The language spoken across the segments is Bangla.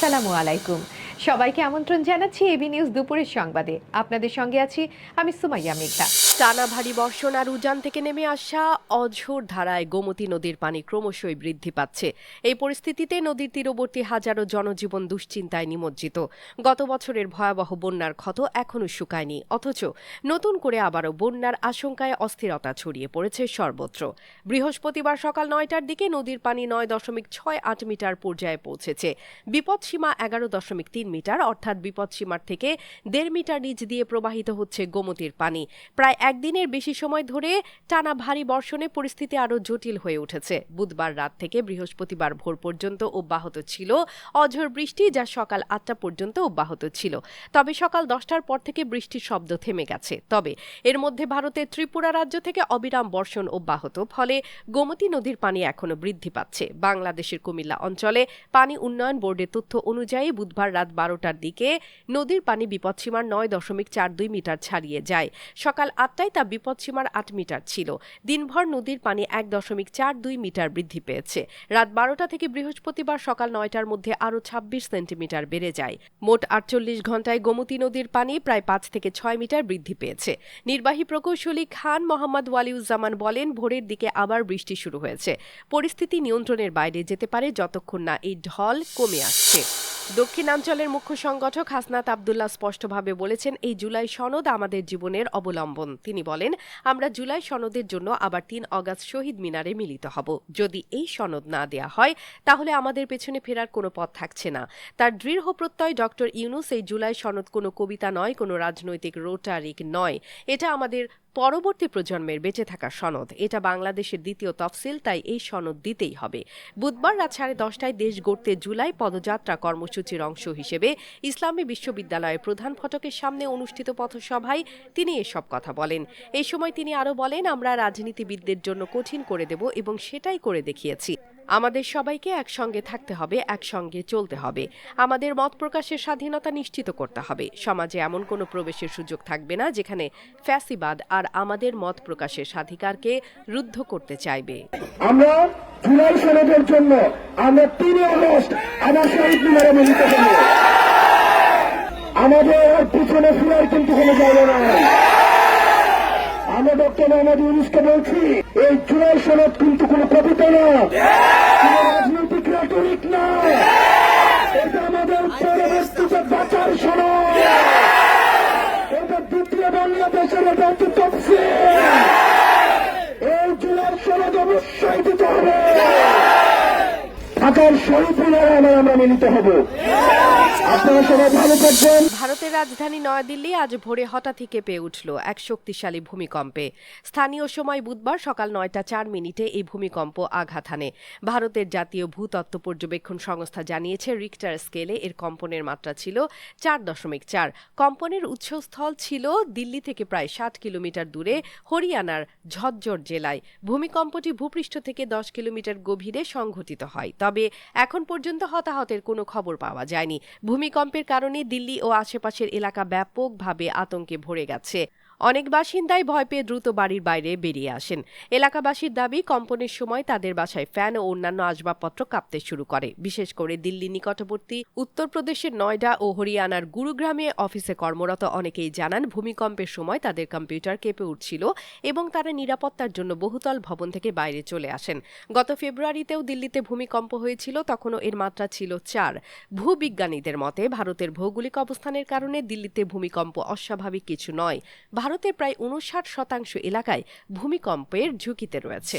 আসসালামু আলাইকুম। সবাইকে আমন্ত্রণ জানাচ্ছি এবি নিউজ দুপুরের সংবাদে। আপনাদের সঙ্গে আছি আমি সুমাইয়া মেঘনা। টানা ভারী বর্ষণ আর উজান থেকে নেমে আসা অঝোর ধারায় গোমতী নদীর পানি ক্রমশই বৃদ্ধি পাচ্ছে। এই পরিস্থিতিতে নদীর তীরবর্তী হাজারো জনজীবন দুশ্চিন্তায় নিমজ্জিত। গত বছরের ভয়াবহ বন্যার ক্ষত এখনও শুকায়নি, অথচ নতুন করে আবারও বন্যার আশঙ্কায় অস্থিরতা ছড়িয়ে পড়েছে সর্বত্র। বৃহস্পতিবার সকাল ৯টার দিকে নদীর পানি ৯.68 মিটার পর্যায়ে পৌঁছেছে। বিপদসীমা 11.3 মিটার, অর্থাৎ বিপদসীমার থেকে 1.5 মিটার নিচ দিয়ে প্রবাহিত হচ্ছে গোমতীর পানি। প্রায় একদিনের বেশি সময় ধরে টানা ভারী বর্ষণে পরিস্থিতি আরও জটিল হয়ে উঠেছে। বুধবার রাত থেকে বৃহস্পতিবার ভোর পর্যন্ত অব্যাহত ছিল অঝোর বৃষ্টি, যা সকাল 8টা পর্যন্ত অব্যাহত ছিল। তবে সকাল 10টার পর থেকে বৃষ্টির শব্দ থেমে গেছে। তবে এর মধ্যে ভারতের ত্রিপুরা রাজ্য থেকে অবিরাম বর্ষণ অব্যাহত, ফলে গোমতী নদীর পানি এখনও বৃদ্ধি পাচ্ছে। বাংলাদেশের কুমিল্লা অঞ্চলে পানি উন্নয়ন বোর্ডের তথ্য অনুযায়ী বুধবার রাত 12টার দিকে নদীর পানি বিপদসীমার 9.42 মিটার ছাড়িয়ে যায়। সকাল 8টায় তা বিপদসীমার 8 মিটার ছিল। দিনভর নদীর পানি 1.42 মিটার বৃদ্ধি পেয়েছে। রাত 12টা থেকে বৃহস্পতিবার সকাল 9টার মধ্যে আরও 26 সেন্টিমিটার বেড়ে যায়। মোট 48 ঘণ্টায় গোমতী নদীর পানি প্রায় 5 থেকে 6 মিটার বৃদ্ধি পেয়েছে। নির্বাহী প্রকৌশলী খান মোহাম্মদ ওয়ালিউজ্জামান বলেন, ভোরের দিকে আবার বৃষ্টি শুরু হয়েছে। পরিস্থিতি নিয়ন্ত্রণের বাইরে যেতে পারে যতক্ষণ না এই ঢল কমে আসছে। দক্ষিণাঞ্চলের মুখ্য সংগঠক হাসনাত আবদুল্লাহ স্পষ্টভাবে বলেছেন, এই জুলাই সনদ আমাদের জীবনের অবলম্বন। তিনি বলেন, আমরা জুলাই সনদের জন্য আবার 3 অগাস্ট শহীদ মিনারে মিলিত হব। যদি এই সনদ না দেয়া হয় তাহলে আমাদের পেছনে ফেরার কোনো পথ থাকছে না। তার দৃঢ় প্রত্যয় ডক্টর ইউনূস, এই জুলাই সনদ কোনো কবিতা নয়, কোনো রাজনৈতিক রোটারিক নয়। এটা আমাদের পরবর্তী প্রজন্মের বেঁচে থাকার সনদ। এটা বাংলাদেশের দ্বিতীয় তফসিল, তাই এই সনদ দিতেই হবে। বুধবার রাত 10:30টায় দেশ গড়তে জুলাই পদযাত্রা কর্মসূচির অংশ হিসেবে ইসলামী বিশ্ববিদ্যালয়ের প্রধান ফটকের সামনে অনুষ্ঠিত পথসভায় তিনি এসব কথা বলেন। এই সময় তিনি আরও বলেন, আমরা রাজনীতিবিদদের জন্য কঠিন করে দেব এবং সেটাই করে দেখিয়েছি। আমাদের সবাইকে একসঙ্গে থাকতে হবে, একসঙ্গে চলতে হবে। আমাদের মত প্রকাশের স্বাধীনতা নিশ্চিত করতে হবে। সমাজে এমন কোনো প্রবেশের সুযোগ থাকবে না যেখানে ফ্যাসিবাদ আর আমাদের মত প্রকাশের স্বাধিকারকে রুদ্ধ করতে চাইবে। আমরা জুলাই সনদের জন্য আমরা 3 আগস্ট আবার শহীদ মিনারে মিলিত হব। আমাদের পিছনে ফিরার কিন্তু কোনো জায়গা নাই। আমরা ডক্টর মোহাম্মদ ইউনূসকে বলছি, এই জুলাই সনদ কিন্তু কোনো কবিতা না, কোনো রাজনৈতিক রেটরিক না, এটা আমাদের পরবর্তীতে বাঁচার সনদ। এটা দ্বিতীয় বাংলাদেশের এটা হচ্ছে তফসিল। এই জুলাই সনদ অবশ্যই দিতে হবে। ঢাকার শহীদ মিনারে আমরা মিলিত হব। আপনারা সবাই ভালো থাকবেন। ভারতের রাজধানী নয়াদিল্লি আজ ভোরে হঠাৎই কেঁপে উঠল এক শক্তিশালী ভূমিকম্পে। স্থানীয় সময় বুধবার সকাল 9টা 4 মিনিটে এই ভূমিকম্প আঘাত হানে। ভারতের জাতীয় ভূতত্ত্ব পর্যবেক্ষণ সংস্থা জানিয়েছে, রিক্টার স্কেলে এর কম্পনের মাত্রা ছিল 4.4। কম্পনের উৎসস্থল ছিল দিল্লি থেকে প্রায় 60 কিলোমিটার দূরে হরিয়ানার ঝজ্জর জেলায়। ভূমিকম্পটি ভূপৃষ্ঠ থেকে 10 কিলোমিটার গভীরে সংঘটিত হয়। তবে এখন পর্যন্ত হতাহতের কোনো খবর পাওয়া যায়নি। ভূমিকম্পের কারণে দিল্লি ও আশেপাশের এলাকা ব্যাপকভাবে আতঙ্কে ভরে গেছে। অনেক বাসিন্দাই ভয় পেয়ে দ্রুত বাড়ির বাইরে বেরিয়ে আসেন। এলাকাবাসীর দাবি, কম্পনের সময় তাদের বাসায় ফ্যান ও অন্যান্য আসবাবপত্র কাঁপতে শুরু করে। বিশেষ করে দিল্লি নিকটবর্তী উত্তরপ্রদেশের নয়ডা ও হরিয়ানার গুরুগ্রামে অফিসে কর্মরত অনেকেই জানান, ভূমিকম্পের সময় তাদের কম্পিউটার কেঁপে উঠছিল এবং তারা নিরাপত্তার জন্য বহুতল ভবন থেকে বাইরে চলে আসেন। গত ফেব্রুয়ারিতেও দিল্লিতে ভূমিকম্প হয়েছিল, তখনও এর মাত্রা ছিল 4। ভূবিজ্ঞানীদের মতে, ভারতের ভৌগোলিক অবস্থানের কারণে দিল্লিতে ভূমিকম্প অস্বাভাবিক কিছু নয়। ভারতের প্রায় 59% এলাকায় ভূমিকম্পের ঝুঁকিতে রয়েছে।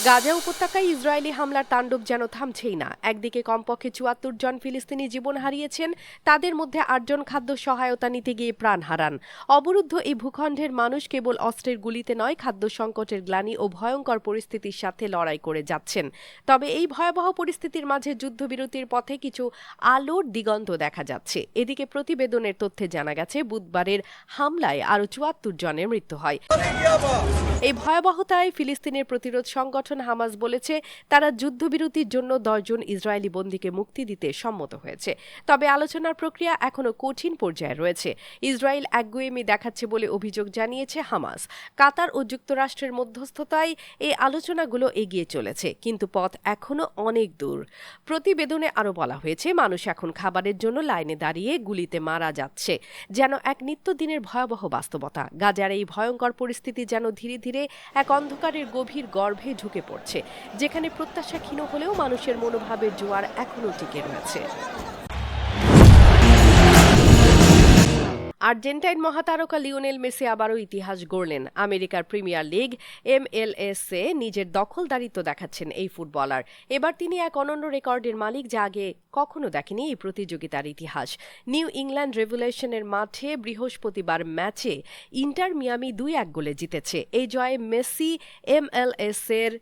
গাজা উপত্যকায় ইসরায়েলি হামলার তাণ্ডব যেন থামছেই না। একদিকে কমপক্ষে 74 জন ফিলিস্তিনি জীবন হারিয়েছেন, তাদের মধ্যে 8 জন খাদ্য সহায়তা নিতে গিয়ে প্রাণ হারান। অবরুদ্ধ এই ভূখণ্ডের মানুষ কেবল অস্ত্রের গুলিতে নয়, খাদ্য সংকটের গ্লানি ও ভয়ঙ্কর পরিস্থিতির সাথে লড়াই করে যাচ্ছেন। তবে এই ভয়াবহ পরিস্থিতির মাঝে যুদ্ধবিরতির পথে কিছু আলোর দিগন্ত দেখা যাচ্ছে। এদিকে প্রতিবেদনের তথ্যে জানা গেছে, বুধবারের হামলায় আরও 74 জনের মৃত্যু হয়। এই ভয়াবহতায় ফিলিস্তিনের প্রতিরোধ সংগঠন সংগঠন হামাস বলেছে তারা যুদ্ধবিরতির জন্য 10 জন ইসরায়েলি বন্দীকে মুক্তি দিতে সম্মত হয়েছে। তবে আলোচনার প্রক্রিয়া এখনো কঠিন পর্যায়ে রয়েছে। ইসরায়েল একগুঁয়েমি দেখাচ্ছে বলে অভিযোগ জানিয়েছে হামাস। কাতার ও যুক্তরাষ্ট্রের মধ্যস্থতায় এই আলোচনাগুলো এগিয়ে চলেছে, কিন্তু পথ এখনো অনেক দূর। প্রতিবেদনে আরও বলা হয়েছে, মানুষ এখন খাবারের জন্য লাইনে দাঁড়িয়ে গুলিতে মারা যাচ্ছে, যেন এক নিত্যদিনের ভয়াবহ বাস্তবতা। গাজার এই ভয়ঙ্কর পরিস্থিতি যেন ধীরে ধীরে এক অন্ধকারের গভীর গর্ভে ঢুকে পড়ছে, যেখানে প্রত্যাশা ক্ষীণ হলেও মানুষের মনোভাবের জোয়ার এখনও টিকে রয়েছে। আর্জেন্টাইন মহাতারকা লিওনেল মেসি আবারও ইতিহাস গড়লেন। আমেরিকার প্রিমিয়ার লিগ MLS-এ নিজের দখলদারিত্ব দেখাচ্ছেন এই ফুটবলার। এবার তিনি এক অনন্য রেকর্ডের মালিক, যা আগে কখনো দেখেনি এই প্রতিযোগিতার ইতিহাস। নিউ ইংল্যান্ড রেভলিউশনের মাঠে বৃহস্পতিবার ম্যাচে ইন্টার মিয়ামি 2-1 গোলে জিতেছে। এই জয়ে মেসি MLS-এর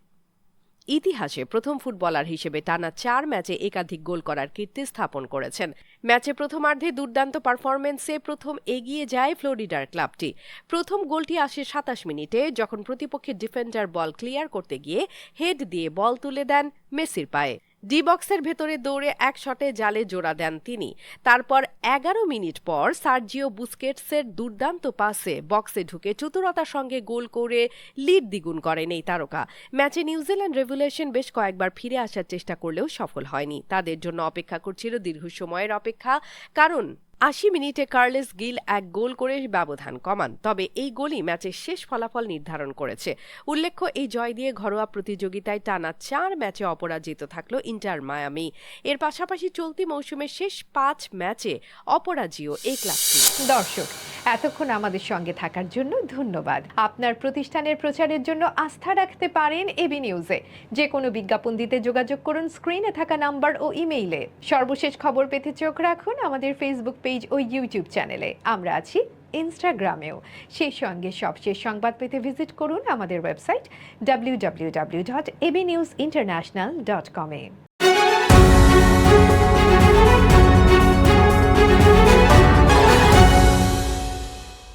ইতিহাসে প্রথম ফুটবলার হিসেবে টানা 4 ম্যাচে একাধিক গোল করার কীর্তি স্থাপন করেছেন। ম্যাচে প্রথমার্ধে দুর্দান্ত পারফরম্যান্সে প্রথম এগিয়ে যায় ফ্লোরিডার ক্লাবটি। প্রথম গোলটি আসে 27 মিনিটে, যখন প্রতিপক্ষের ডিফেন্ডার বল ক্লিয়ার করতে গিয়ে হেড দিয়ে বল তুলে দেন মেসির পায়ে। ডি বক্সের ভেতরে দৌড়ে এক শটে জালে জোড়া দেন তিনি। তারপর 11 মিনিট পর সার্জিও বুস্কেটসের দুর্দান্ত পাসে বক্সে ঢুকে চতুরতার সঙ্গে গোল করে লিড দ্বিগুণ করেন এই তারকা। ম্যাচে নিউজিল্যান্ড রেভলিউশন বেশ কয়েকবার ফিরে আসার চেষ্টা করলেও সফল হয়নি। তাদের জন্য অপেক্ষা করছিল দীর্ঘ সময়ের অপেক্ষা, কারণ 80 মিনিটে কার্লেস গিল এক গোল করে ব্যবধান কমান। তবে এই গোলই ম্যাচের শেষ ফলাফল নির্ধারণ করেছে। উল্লেখ্য, এই জয় দিয়ে ঘরোয়া প্রতিযোগিতায় টানা 4 ম্যাচে অপরাজিত থাকলো ইন্টার মায়ামি। এর পাশাপাশি চলতি মৌসুমের শেষ 5 ম্যাচে অপরাজেয় এই ক্লাবটি। দর্শক, এতক্ষণ আমাদের সঙ্গে থাকার জন্য ধন্যবাদ। আপনার প্রতিষ্ঠানের প্রচারের জন্য আস্থা রাখতে পারেন এবি নিউজে। যে কোনো বিজ্ঞাপন দিতে যোগাযোগ করুন স্ক্রিনে থাকা নাম্বার ও ইমেইলে। সর্বশেষ খবর পেতে চোখ রাখুন আমাদের ফেসবুক পেজ ও ইউটিউব চ্যানেলে। আমরা আছি ইনস্টাগ্রামেও। সেই সঙ্গে সবশেষ সংবাদ পেতে ভিজিট করুন আমাদের ওয়েবসাইট www.abnewsinternational.com-এ।